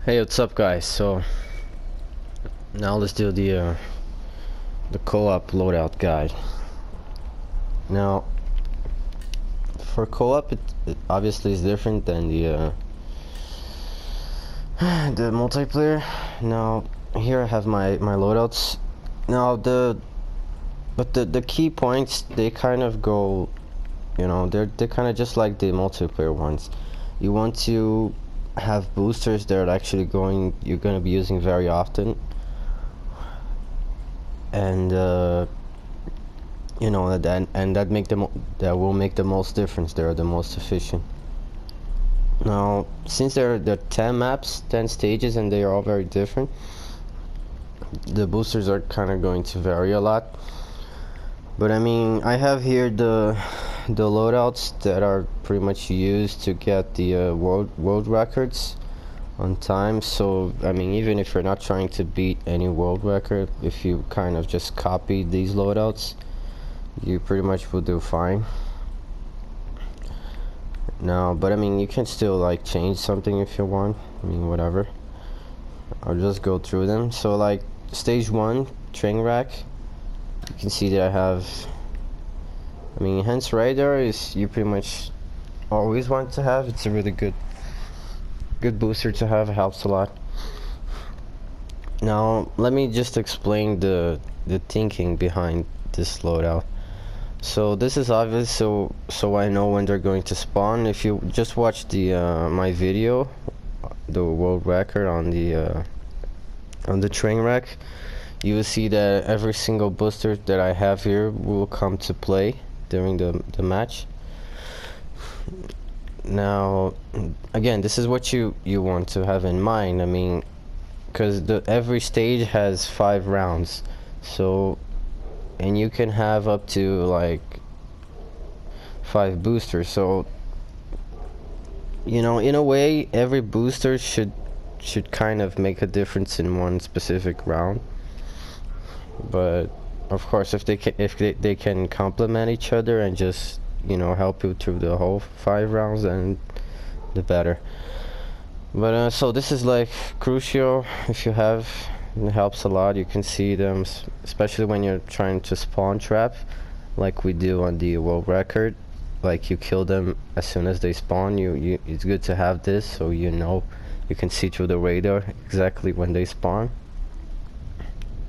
Hey, what's up, guys? So now let's do the co-op loadout guide. Now, for co-op, it obviously is different than the the multiplayer. Now, here I have my loadouts. Now the key points, they kind of go, you know, they're kind of just like the multiplayer ones. You want to have boosters that are actually you're gonna be using very often, and you know, that will make the most difference. They're the most efficient. Now, since there are 10 maps, 10 stages, and they are all very different, the boosters are kind of going to vary a lot. But I mean, I have here the loadouts that are pretty much used to get the world records on time. So I mean, even if you're not trying to beat any world record, if you kind of just copy these loadouts, you pretty much will do fine. Now, but I mean, you can still like change something if you want. I mean, whatever. I'll just go through them. So like stage 1, train rack, you can see that I have, I mean, enhanced radar is you pretty much always want to have. It's a really good booster to have. It helps a lot. Now let me just explain the thinking behind this loadout. So this is obvious, so I know when they're going to spawn. If you just watch the my video, the world record on the train wreck, you will see that every single booster that I have here will come to play during the match. Now, again, this is what you want to have in mind. I mean, because every stage has 5 rounds, so, and you can have up to like 5 boosters. So, you know, in a way, every booster should kind of make a difference in one specific round. But of course, if they can complement each other and just, you know, help you through the whole 5 rounds, then the better. But so this is like crucial if you have. It helps a lot. You can see them, especially when you're trying to spawn trap, like we do on the world record. Like you kill them as soon as they spawn. It's good to have this, so you know you can see through the radar exactly when they spawn.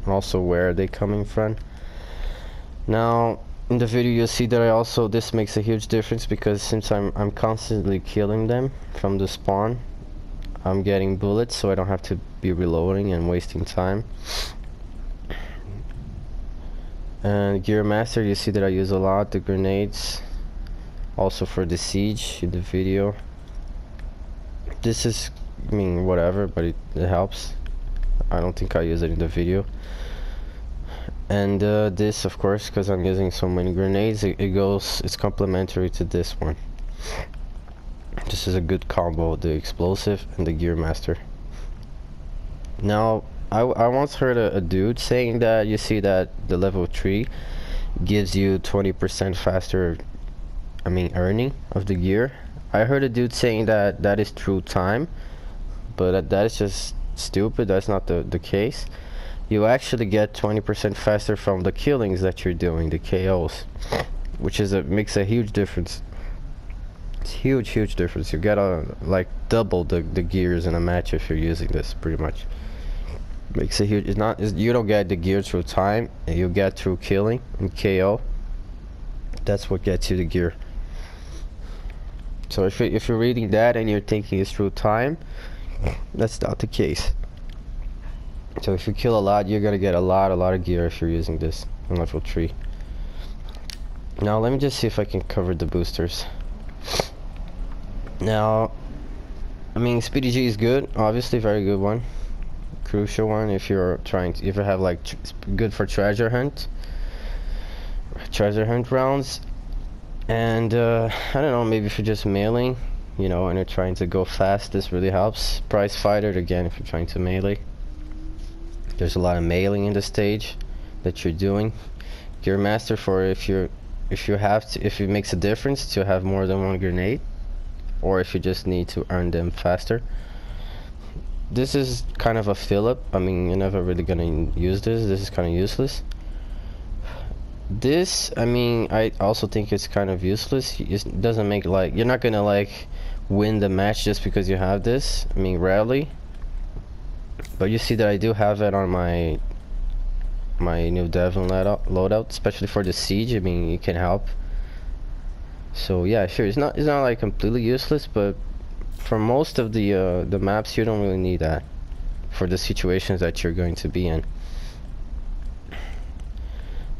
Also, where are they coming from? Now, in the video you'll see that this makes a huge difference, because since I'm constantly killing them from the spawn, I'm getting bullets, so I don't have to be reloading and wasting time. And Gear Master, you see that I use a lot the grenades, also for the siege in the video. This is, I mean, whatever, but it helps. I don't think I use it in the video. And this, of course, because I'm using so many grenades, it's complementary to this one. This is a good combo, the explosive and the Gear Master. Now, I once heard a dude saying that, you see that the level 3 gives you 20% faster, I mean, earning of the gear. I heard a dude saying that is through time, but that is just stupid. That's not the case. You actually get 20% faster from the killings that you're doing, the KOs, which makes a huge difference. It's huge difference. You get like double the gears in a match if you're using this, pretty much. Makes a huge. You don't get the gear through time, you get through killing and KO. That's what gets you the gear. So if you're reading that and you're thinking it's through time, that's not the case. So if you kill a lot, you're gonna get a lot of gear if you're using this on level 3. Now let me just see if I can cover the boosters. Now, I mean, Speedy G is good, obviously, very good one, crucial one if you have like good for treasure hunt rounds. And I don't know, maybe if you're just mailing, you know, and you're trying to go fast, this really helps. Prize Fighter, again, if you're trying to melee. There's a lot of mailing in the stage that you're doing. Gear Master for if it makes a difference to have more than one grenade, or if you just need to earn them faster. this is kind of a fill-up. I mean, you're never really gonna use this. This is kind of useless. This, I mean, I also think it's kind of useless. It doesn't make, like, you're not gonna like win the match just because you have this. I mean, rarely. But you see that I do have it on my new Devon loadout, especially for the siege. I mean, it can help. So yeah, sure, it's not like completely useless, but for most of the maps, you don't really need that for the situations that you're going to be in.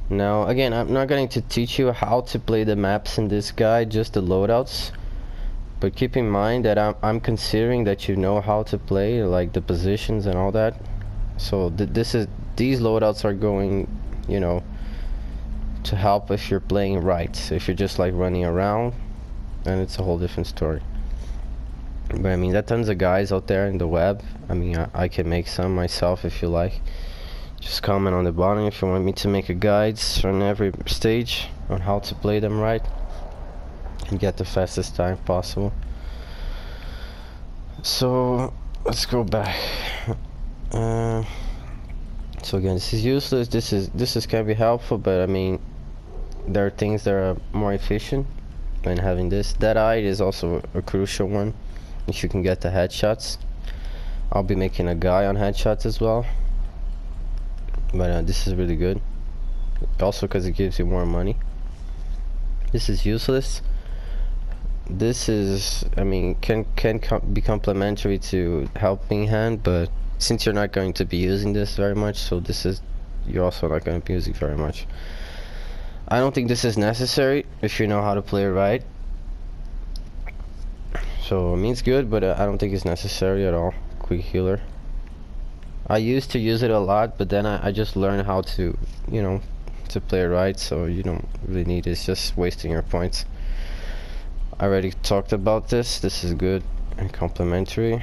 Now, again, I'm not going to teach you how to play the maps in this guide, just the loadouts. But keep in mind that I'm considering that you know how to play, like the positions and all that. So these loadouts are going, you know, to help if you're playing right. So if you're just like running around, then it's a whole different story. But I mean, there are tons of guys out there in the web. I mean, I can make some myself if you like. Just comment on the bottom if you want me to make a guides on every stage on how to play them right and get the fastest time possible. So let's go back. So again, this is useless. This is can be helpful, but I mean, there are things that are more efficient than having this. Dead-eye is also a crucial one if you can get the headshots. I'll be making a guy on headshots as well. But this is really good. Also because it gives you more money. This is useless. This is, I mean, can be complementary to helping hand, but since you're not going to be using this very much, so you're also not going to be using very much. I don't think this is necessary if you know how to play it right. So I mean, it's good, but I don't think it's necessary at all. Quick healer. I used to use it a lot, but then I just learned how to, you know, to play it right, so you don't really need it. It's just wasting your points. I already talked about this. This is good and complementary.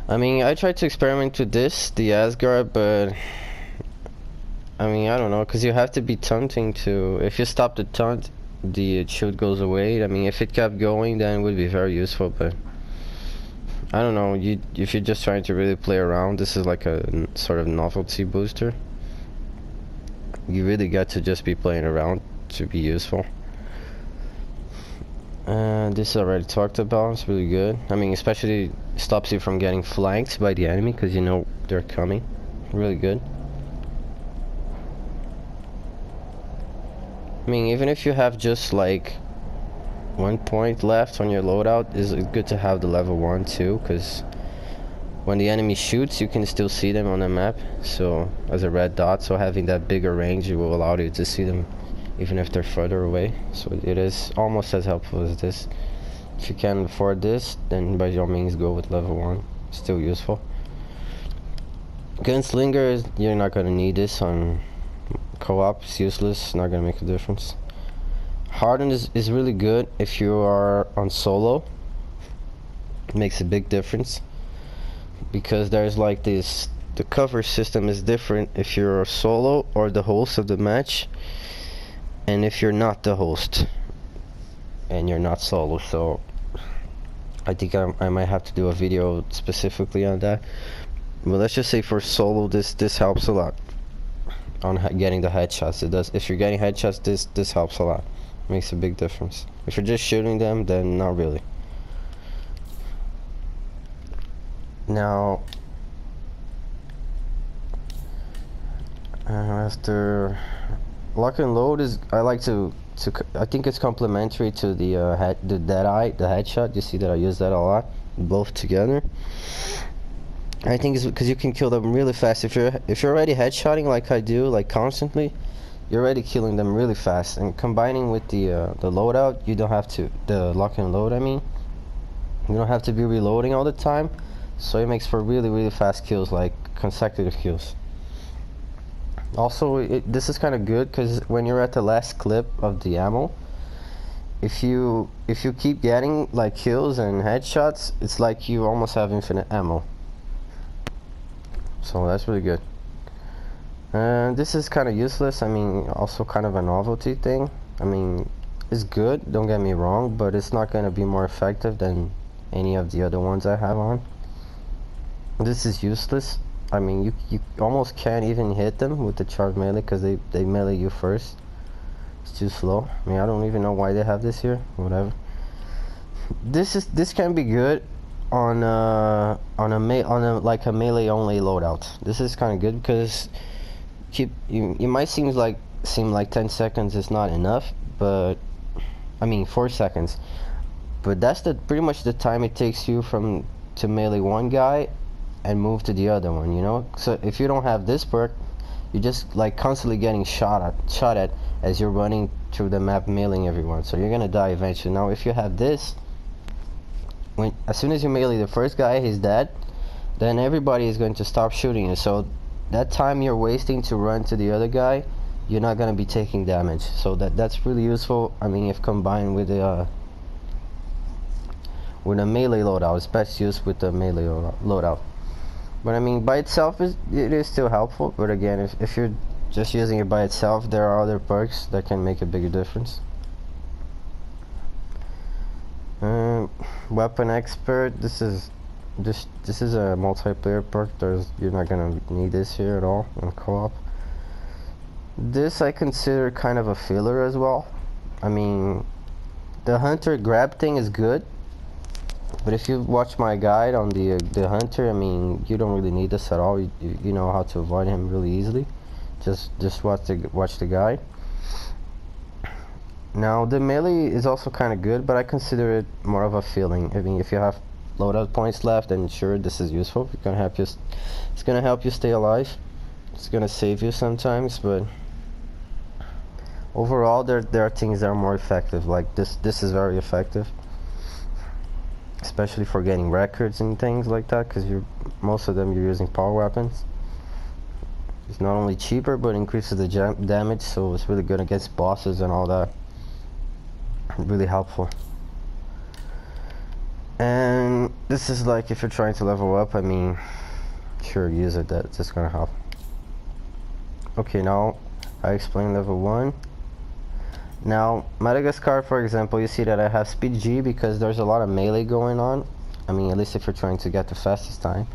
I mean, I tried to experiment with this, the Asgard, but I mean, I don't know, because you have to be taunting to, if you stop the taunt, the shield goes away. I mean, if it kept going, then it would be very useful, but I don't know, if you're just trying to really play around, this is like a sort of novelty booster. You really got to just be playing around to be useful. This I already talked about, it's really good. I mean, especially stops you from getting flanked by the enemy, because you know they're coming. Really good. I mean, even if you have just like 1 point left on your loadout, is good to have the level 1 too, because when the enemy shoots you can still see them on the map, so as a red dot, so having that bigger range will allow you to see them even if they're further away. So it is almost as helpful as this. If you can afford this, then by all means go with level 1, still useful. Gunslinger, you're not gonna need this on co-op, it's useless, not gonna make a difference. Hardened is really good if you are on solo. It makes a big difference because there's like this, the cover system is different if you're a solo or the host of the match, and if you're not the host and you're not solo. So I think I might have to do a video specifically on that, but let's just say for solo this helps a lot on getting the headshots. It does. If you're getting headshots, this helps a lot. Makes a big difference. If you're just shooting them, then not really. Now, after lock and load is, I like to I think it's complementary to the dead-eye, the headshot. You see that I use that a lot, both together. I think it's because you can kill them really fast. If you're already headshotting like I do, like constantly, you're already killing them really fast. And combining with the loadout, you don't have to, the lock and load, I mean, you don't have to be reloading all the time, so it makes for really fast kills, like consecutive kills. Also, this is kind of good because when you're at the last clip of the ammo, if you keep getting like kills and headshots, it's like you almost have infinite ammo. So that's really good. This is kind of useless. I mean, also kind of a novelty thing. I mean, it's good, don't get me wrong, but it's not going to be more effective than any of the other ones I have on. this is useless. I mean, you almost can't even hit them with the charge melee because they melee you first. It's too slow. I mean, I don't even know why they have this here. Whatever. This can be good on a like a melee only loadout. This is kind of good because you might seem like 10 seconds is not enough, but I mean 4 seconds. But that's pretty much the time it takes you to melee one guy and move to the other one, you know? So if you don't have this perk, you're just like constantly getting shot at as you're running through the map meleeing everyone. So you're gonna die eventually. Now if you have this, as soon as you melee the first guy, he's dead, then everybody is going to stop shooting you. So that time you're wasting to run to the other guy, you're not gonna be taking damage. So that's really useful. I mean, if combined with a melee loadout, it's best used with the melee loadout. But I mean, by itself it is still helpful. But again, if you're just using it by itself, there are other perks that can make a bigger difference. Weapon expert. This is a multiplayer perk. You're not gonna need this here at all in co-op. This I consider kind of a filler as well. I mean, the hunter grab thing is good, but if you watch my guide on the hunter, I mean, you don't really need this at all. You know how to avoid him really easily. Just watch the guide. Now the melee is also kind of good, but I consider it more of a feeling. I mean, if you have loadout points left, then sure, this is useful. It's gonna help you stay alive. It's gonna save you sometimes, but overall, there are things that are more effective. Like this is very effective, especially for getting records and things like that, because most of them you're using power weapons. It's not only cheaper, but increases the damage, so it's really good against bosses and all that. Really helpful. And this is like if you're trying to level up, I mean, sure, use it. That's just gonna help. Okay, now I explained level 1. Now Madagascar, for example, you see that I have speed G because there's a lot of melee going on. I mean, at least if you're trying to get the fastest time,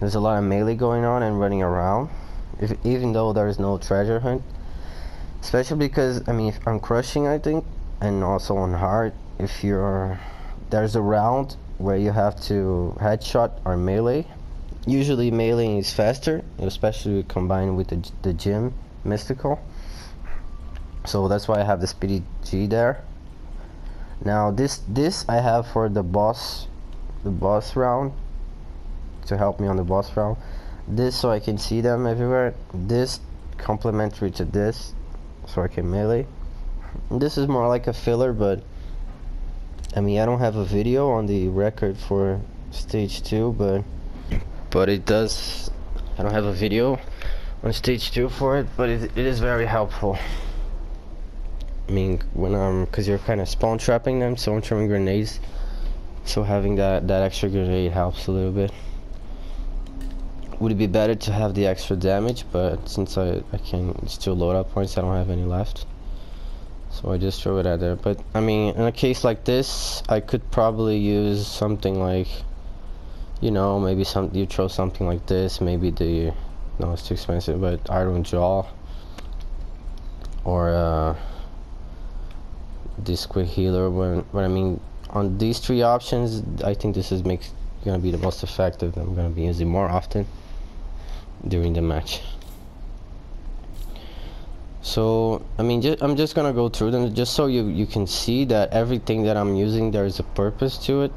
there's a lot of melee going on and running around, even though there's no treasure hunt. Especially because, I mean, if I'm crushing, I think, and also on hard, there's a round where you have to headshot or melee. Usually melee is faster, especially combined with the gym mystical. So that's why I have the speedy G there. Now this I have for the boss round, to help me on the boss round. This so I can see them everywhere. This complementary to this, so I can melee. This is more like a filler, but I mean, I don't have a video on the record for stage 2, but it does. I don't have a video on stage 2 for it, but it is very helpful. I mean, because you're kind of spawn trapping them, so I'm throwing grenades, so having that extra grenade helps a little bit. Would it be better to have the extra damage, but since I can still load up points, I don't have any left, so I just throw it out there. But I mean, in a case like this, I could probably use something like, you know, maybe you throw something like this, maybe no, it's too expensive, but iron jaw, or this quick healer. But I mean, on these 3 options, I think this is gonna be the most effective. I'm gonna be using more often during the match. So I mean, I'm just gonna go through them just so you can see that everything that I'm using, there is a purpose to it,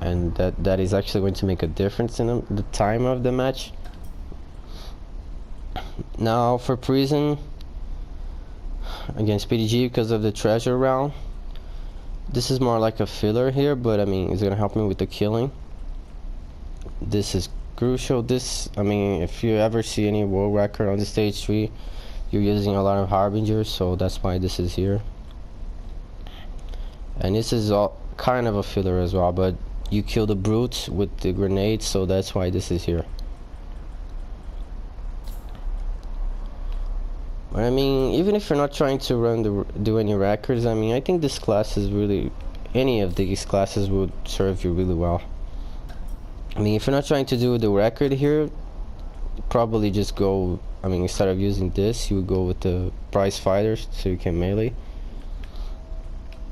and that is actually going to make a difference in the time of the match. Now for prison, again, speedy G because of the treasure round. This is more like a filler here, but I mean, it's gonna help me with the killing. This is crucial. This, I mean, if you ever see any world record on the stage 3, you're using a lot of harbingers, so that's why this is here. And this is all kind of a filler as well, but you kill the brutes with the grenades, so that's why this is here. But I mean, even if you're not trying to do any records, I mean, I think this class is really, any of these classes would serve you really well. I mean, if you're not trying to do the record here, probably just go, I mean, instead of using this, you would go with the prize fighters so you can melee.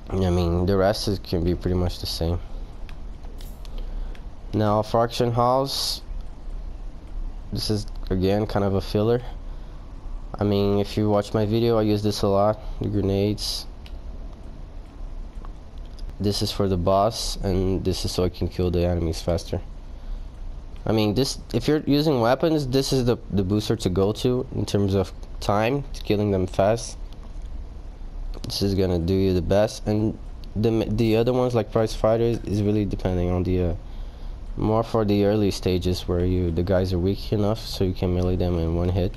I mean, the rest can be pretty much the same. Now, for auction house, this is again kind of a filler. I mean, if you watch my video, I use this a lot, the grenades. This is for the boss, and this is so I can kill the enemies faster. I mean, this, if you're using weapons, this is the booster to go to in terms of time, killing them fast. This is gonna do you the best, and the other ones like prize fighters is really depending on the more for the early stages where the guys are weak enough so you can melee them in one hit.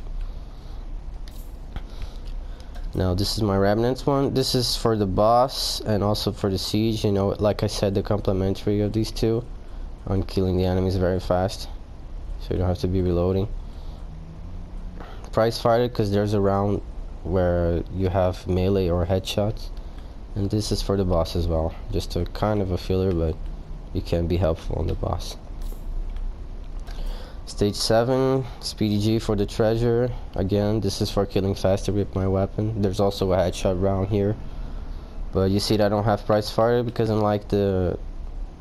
Now this is my remnants one. This is for the boss and also for the siege. You know, like I said, the complementary of these two on killing the enemies very fast, so you don't have to be reloading. Prize fighter, because there's a round where you have melee or headshots, and this is for the boss as well, just a kind of a filler, but you can be helpful on the boss. Stage 7, Speedy G for the treasure. Again, this is for killing faster with my weapon. There's also a headshot round here, but you see that I don't have prize fighter because unlike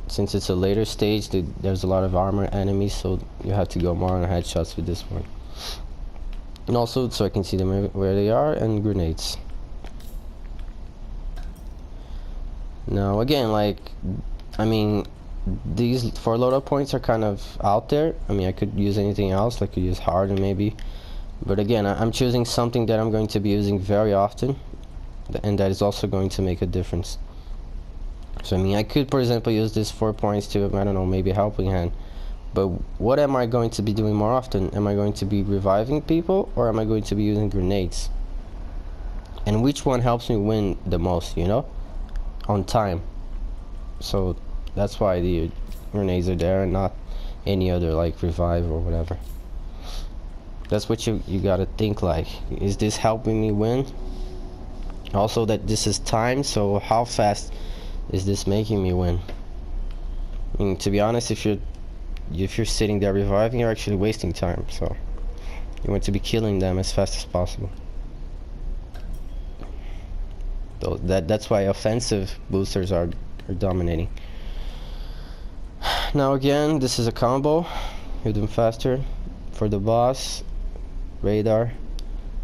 since it's a later stage, there's a lot of armor enemies, so you have to go more on headshots with this one. And also so I can see them where they are, and grenades. Now again, like, I mean, these 4 loadout points are kind of out there. I mean, I could use anything else, like I could use harder maybe, but again, I'm choosing something that I'm going to be using very often, and that is also going to make a difference. So I mean, I could, for example, use this 4 points to, I don't know, maybe a helping hand, but what am I going to be doing more often? Am I going to be reviving people, or am I going to be using grenades? And which one helps me win the most, you know, on time? So that's why the grenades are there and not any other like revive or whatever. That's what you gotta think, like, is this helping me win? Also that this is time, so how fast is this making me win? I mean, to be honest, if you're sitting there reviving, you're actually wasting time, so you want to be killing them as fast as possible. So that's why offensive boosters are dominating. Now again, this is a combo, hit them faster. For the boss, radar,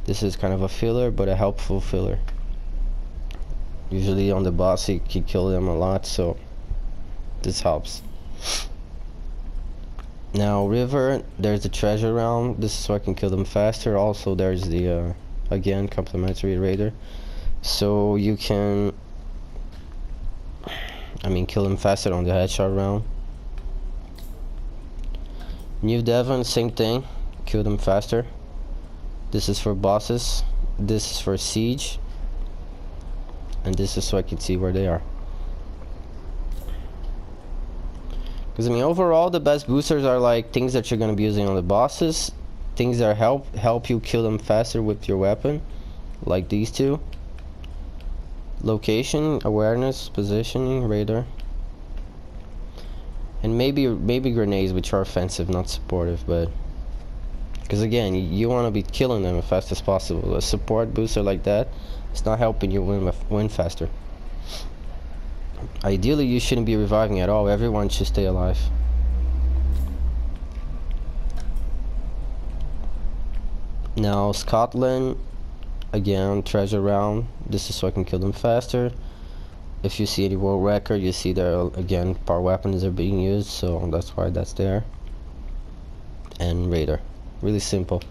this is kind of a filler, but a helpful filler. Usually on the boss you can kill them a lot, so this helps. Now river, there's the treasure round. This is so I can kill them faster. Also there's the again, complementary raider, so you can, I mean, kill them faster on the headshot round. New Devon, same thing, kill them faster. This is for bosses, this is for siege, and this is so I can see where they are. Because I mean, overall the best boosters are like things that you're going to be using on the bosses, things that help you kill them faster with your weapon, like these two. Location, awareness, positioning, radar, and maybe grenades, which are offensive, not supportive, but because again, you want to be killing them as fast as possible. A support booster like that, it's not helping you win faster. Ideally, you shouldn't be reviving at all. Everyone should stay alive. Now Scotland, again, treasure round. This is so I can kill them faster. If you see any world record, you see there again power weapons are being used, so that's why that's there. And radar, really simple.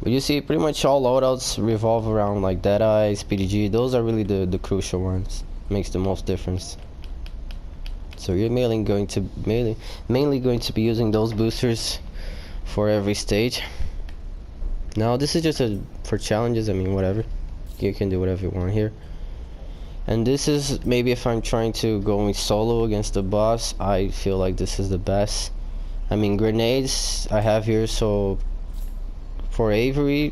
But you see, pretty much all loadouts revolve around like Deadeye, Speedy G. Those are really the crucial ones. Makes the most difference. So you're mainly going to be using those boosters for every stage. Now this is just for challenges. I mean, whatever, you can do whatever you want here. And this is maybe if I'm trying to go solo against the boss, I feel like this is the best. I mean, grenades I have here, so for Avery,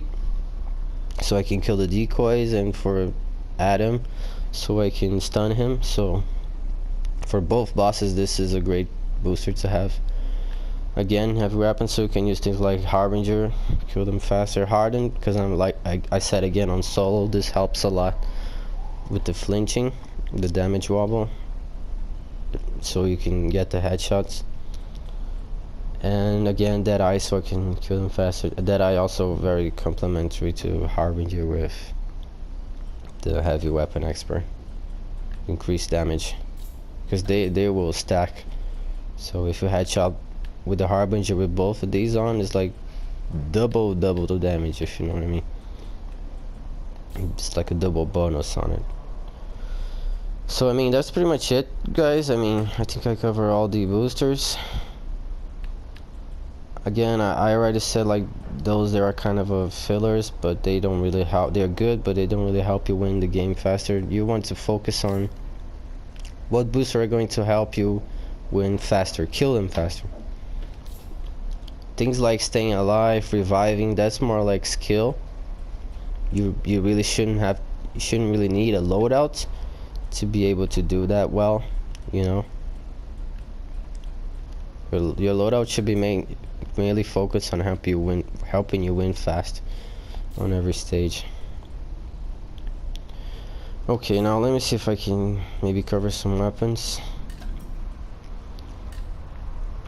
so I can kill the decoys, and for Adam, so I can stun him. So for both bosses, this is a great booster to have. Again, heavy weapons, so you can use things like Harbinger, kill them faster. Harden, because I'm like I said again, on solo, this helps a lot with the flinching, the damage wobble, so you can get the headshots. And again, Deadeye, so I can kill them faster. Deadeye also very complementary to Harbinger with the heavy weapon expert. Increased damage, because they will stack. So if you headshot with the Harbinger with both of these on, it's like double the damage, if you know what I mean. It's like a double bonus on it. So I mean, that's pretty much it, guys. I mean, I think I cover all the boosters. Again, I already said, like, those there are kind of fillers, but they don't really help. They're good, but they don't really help you win the game faster. You want to focus on what boosters are going to help you win faster, kill them faster. Things like staying alive, reviving, that's more like skill. You really shouldn't really need a loadout to be able to do that well, you know. Your loadout should be mainly focused on helping you win fast on every stage. Okay, now let me see if I can maybe cover some weapons.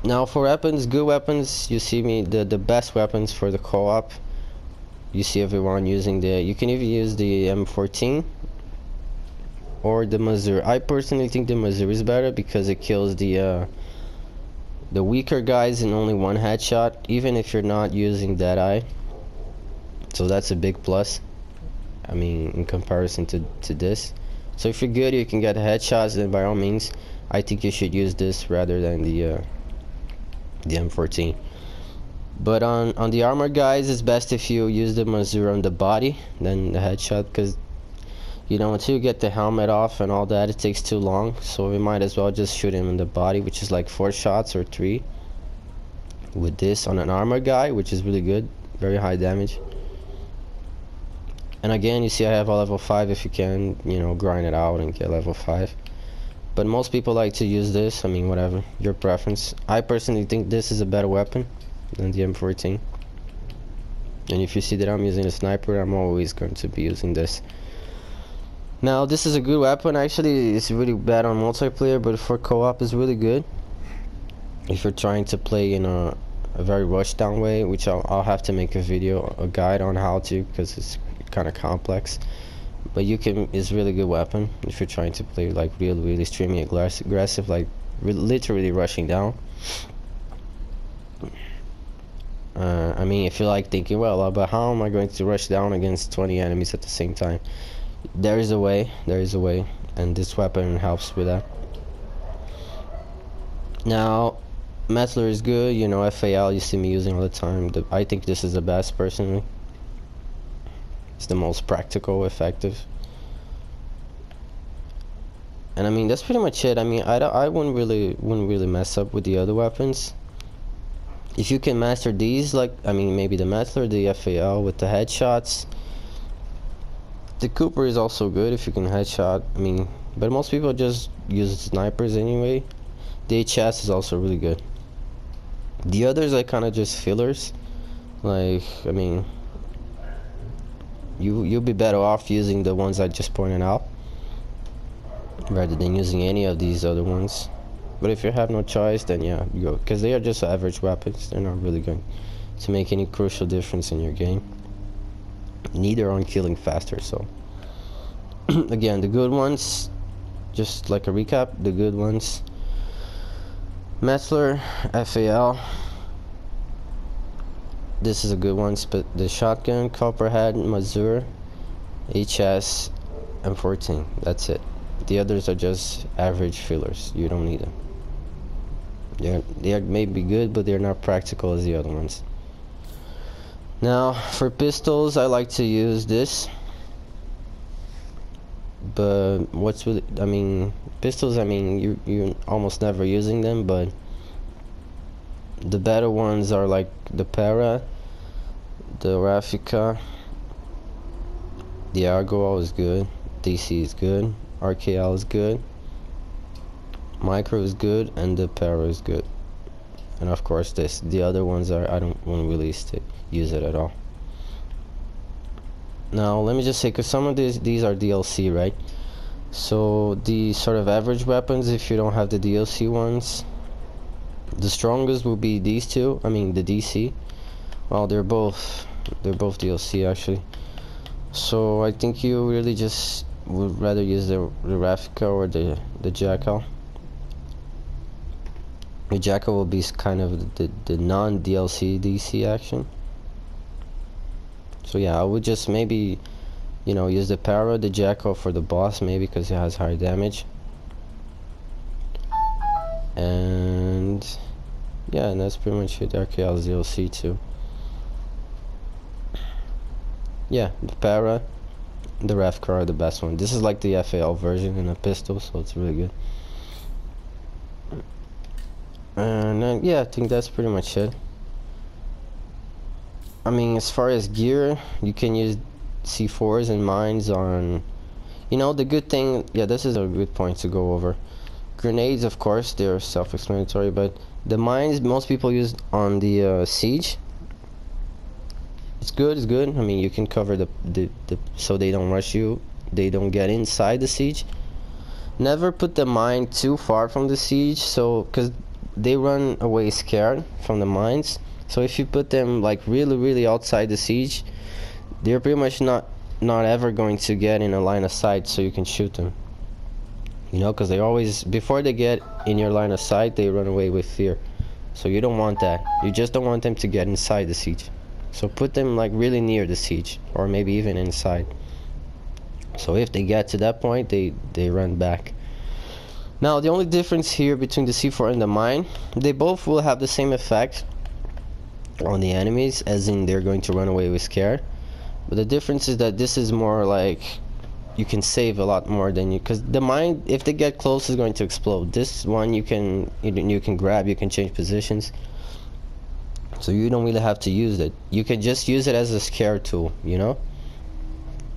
Now for weapons, good weapons, you see the best weapons for the co-op. You see everyone using you can even use the M14 or the Mazur. I personally think the Mazur is better because it kills the weaker guys in only one headshot, even if you're not using Deadeye. So that's a big plus, I mean, in comparison to this. So if you're good, you can get headshots, then by all means, I think you should use this rather than the M14. But on the armor guys, it's best if you use the Mazur on the body than the headshot, because you know, until you get the helmet off and all that, it takes too long. So we might as well just shoot him in the body, which is like 4 shots or 3 with this on an armor guy, which is really good, very high damage. And again, you see I have a level 5 if you can, you know, grind it out and get level 5. But most people like to use this. I mean, whatever, your preference. I personally think this is a better weapon than the M14. And if you see that I'm using a sniper, I'm always going to be using this. Now, this is a good weapon. Actually, it's really bad on multiplayer, but for co-op, it's really good. If you're trying to play in a very rushdown way, which I'll have to make a guide on how to, because it's kind of complex. But you can, it's a really good weapon if you're trying to play like really extremely aggressive, like literally rushing down. I mean, if you're like thinking, well, but how am I going to rush down against 20 enemies at the same time? There is a way, and this weapon helps with that. Now, Metzler is good, you know, FAL you see me using all the time. I think this is the best personally. It's the most practical, effective. And I mean, that's pretty much it. I mean, I wouldn't really mess up with the other weapons. If you can master these, like, I mean, maybe the Metzler, the FAL with the headshots. The Cooper is also good if you can headshot. I mean, but most people just use snipers anyway. The HS is also really good. The others are kind of just fillers. Like, I mean, you'll be better off using the ones I just pointed out rather than using any of these other ones. But if you have no choice, then yeah, you go, because they are just average weapons. They're not really going to make any crucial difference in your game. Neither on killing faster. So again, the good ones, just like a recap, the good ones: Metzler, FAL. This is a good one. But the shotgun, Copperhead, Mazur, HS, M14. That's it. The others are just average fillers. You don't need them. They are maybe good, but they're not practical as the other ones. Now, for pistols, I like to use this. But what's really, I mean, pistols, I mean, you're almost never using them, but the better ones are like the Para, the Rafika, the Argo is good, DC is good, RKL is good. Micro is good, and the para is good. And of course this. The other ones are, I don't want to really use it at all. Now let me just say, because some of these are DLC, right? So the sort of average weapons, if you don't have the DLC ones, the strongest will be these two. I mean the DC. Well, they're both DLC actually. So I think you really just would rather use the Rafika or the Jackal. The Jackal will be kind of the non-DLC DC action. So yeah, I would just maybe, you know, use the Para, the Jackal for the boss maybe, because it has higher damage. And yeah, and that's pretty much it. RKL's DLC too. Yeah, the Para, the Rafka are the best one. This is like the FAL version in a pistol, so it's really good. And then, yeah, I think that's pretty much it. I mean, as far as gear, you can use C4s and mines on, you know, the good thing, yeah, this is a good point to go over. Grenades, of course, they're self-explanatory, but the mines most people use on the siege. It's good, it's good. I mean, you can cover the so they don't rush you, they don't get inside the siege. Never put the mine too far from the siege, so, because they run away scared from the mines. So if you put them like really outside the siege, they're pretty much not ever going to get in a line of sight so you can shoot them. You know, because they always, before they get in your line of sight, they run away with fear. So you don't want that. You just don't want them to get inside the siege. So put them like really near the siege, or maybe even inside. So if they get to that point, they run back. Now the only difference here between the C4 and the mine, they both will have the same effect on the enemies, as in they're going to run away with scare. But the difference is that this is more like you can save a lot more than you, because the mine, if they get close, is going to explode. This one you can grab, you can change positions, so you don't really have to use it. You can just use it as a scare tool, you know.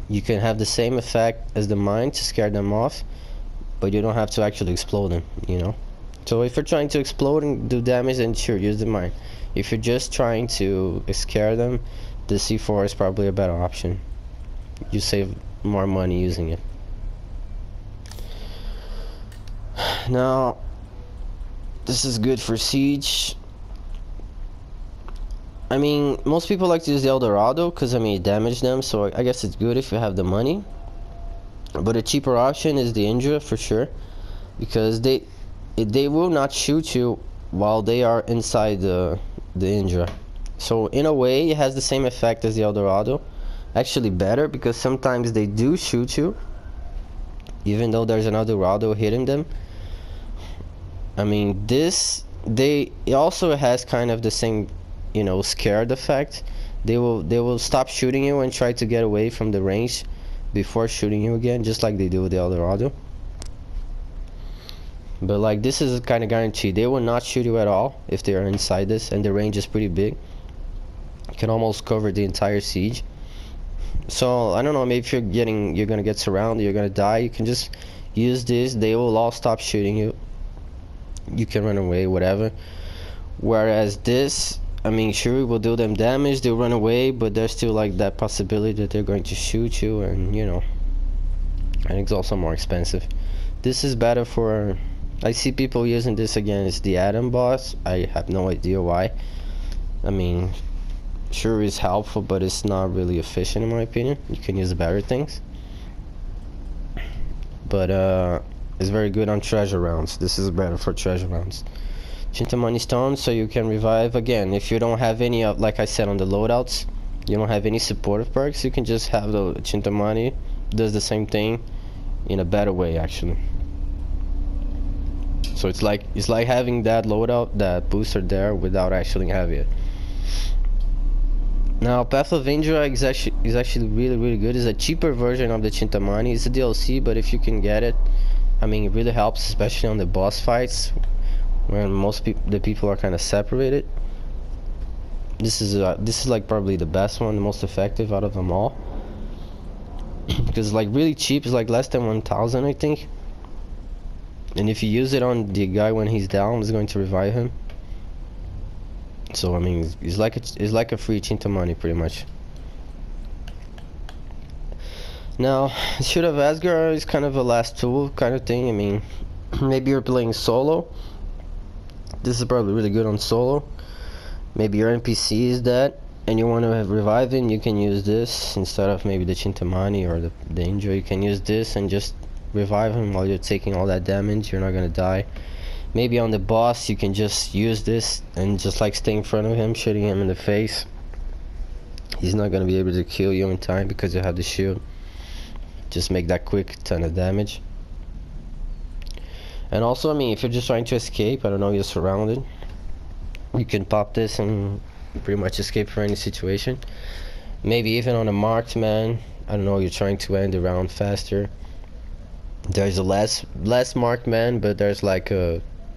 You can have the same effect as the mine to scare them off, but you don't have to actually explode them, you know. So if you're trying to explode and do damage, then sure, use the mine. If you're just trying to scare them, the C4 is probably a better option. You save more money using it. Now, this is good for siege. I mean, most people like to use the Eldorado because, I mean, it damages them, so I guess it's good if you have the money. But a cheaper option is the Indra for sure, because they will not shoot you while they are inside the Indra. So in a way, it has the same effect as the Eldorado. Actually better, because sometimes they do shoot you, even though there's another Eldorado hitting them. I mean, it also has kind of the same, you know, scared effect. They will stop shooting you and try to get away from the range before shooting you again, just like they do with the Eldorado. But like, this is kind of guaranteed. They will not shoot you at all if they are inside this, and the range is pretty big. You can almost cover the entire siege. So I don't know, maybe if you're gonna get surrounded, you're gonna die, you can just use this. They will all stop shooting you. You can run away, whatever. Whereas this, I mean, sure, it will do them damage, they'll run away, but there's still like that possibility that they're going to shoot you, and you know, and it's also more expensive. This is better for, I see people using this against the Atom boss. I have no idea why. I mean, sure, it's helpful, but it's not really efficient in my opinion. You can use better things. But it's very good on treasure rounds. This is better for treasure rounds. Chintamani stone, so you can revive again. If you don't have any of, like I said on the loadouts, you don't have any supportive perks, you can just have the Chintamani. Does the same thing in a better way actually. So it's like having that loadout, that booster there, without actually having it. Now, Path of Indra is actually really good. It's a cheaper version of the Chintamani. It's a DLC, but if you can get it, I mean, it really helps, especially on the boss fights, where the people are kind of separated. This is like probably the best one, the most effective out of them all, because it's like really cheap. It's like less than 1,000, I think. And if you use it on the guy when he's down, it's going to revive him. So I mean, it's like a free Chintamani pretty much. Now, Shoot of Asgard is kind of a last tool kind of thing. I mean, maybe you're playing solo. This is probably really good on solo. Maybe your NPC is dead and you want to have reviving. You can use this instead of maybe the Chintamani or the Danger. You can use this and just revive him while you're taking all that damage. You're not gonna die. Maybe on the boss you can just use this and just like stay in front of him, shooting him in the face. He's not gonna be able to kill you in time because you have the shield. Just make that quick ton of damage. And also, I mean, if you're just trying to escape, I don't know, you're surrounded, you can pop this and pretty much escape from any situation. Maybe even on a marked man, I don't know, you're trying to end the round faster. There's a less marked man, but there's like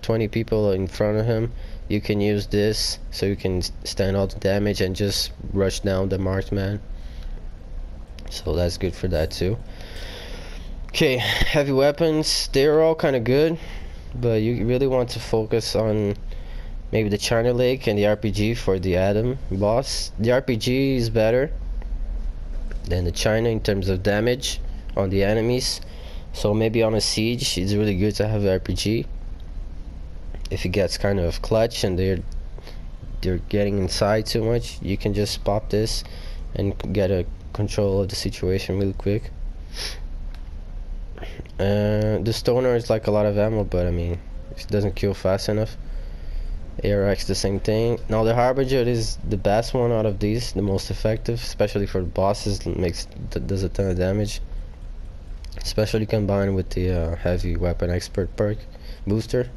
20 people in front of him. You can use this so you can stand all the damage and just rush down the marked man. So that's good for that too. Okay, heavy weapons, they're all kind of good, but you really want to focus on maybe the China Lake and the RPG for the Adam boss. The RPG is better than the China in terms of damage on the enemies. So maybe on a siege, it's really good to have an RPG. If it gets kind of clutch and they're getting inside too much, you can just pop this and get a control of the situation really quick. The Stoner is like a lot of ammo, but I mean, it doesn't kill fast enough. ARX the same thing. Now the Harbinger is the best one out of these, the most effective, especially for bosses. Does a ton of damage, especially combined with the heavy weapon expert perk booster.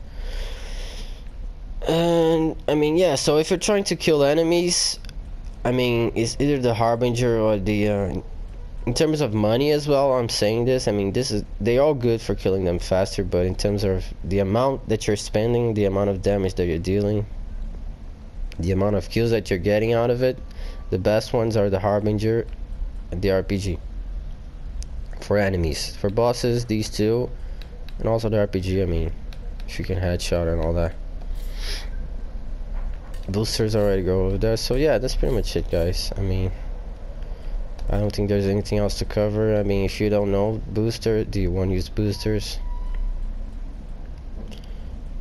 And I mean, yeah, so if you're trying to kill enemies, I mean, it's either the Harbinger or the in terms of money as well, I'm saying this, I mean, they're all good for killing them faster, but in terms of the amount that you're spending, the amount of damage that you're dealing, the amount of kills that you're getting out of it, the best ones are the Harbinger and the RPG for enemies. For bosses, these two, and also the RPG, I mean, if you can headshot and all that. Boosters already go over there, so yeah, that's pretty much it, guys. I mean, I don't think there's anything else to cover. I mean, if you don't know booster, do you want to use boosters?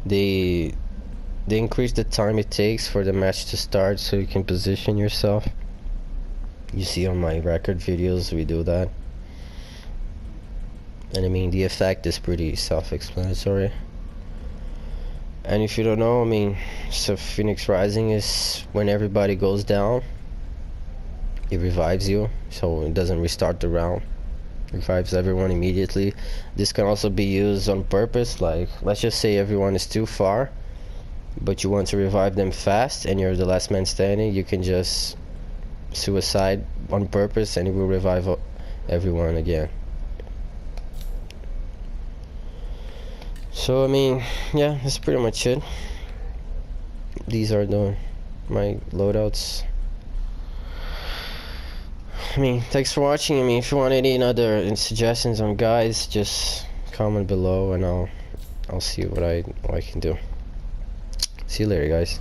They increase the time it takes for the match to start so you can position yourself. You see on my record videos we do that. And I mean, the effect is pretty self-explanatory. And if you don't know, I mean, so Phoenix Rising is when everybody goes down, it revives you, so it doesn't restart the round. It revives everyone immediately. This can also be used on purpose, like let's just say everyone is too far, but you want to revive them fast and you're the last man standing, you can just suicide on purpose and it will revive everyone again. So I mean, yeah, that's pretty much it. These are my loadouts. I mean, thanks for watching. I mean, if you want any other suggestions on guides, just comment below and I'll see what I can do. See you later, guys.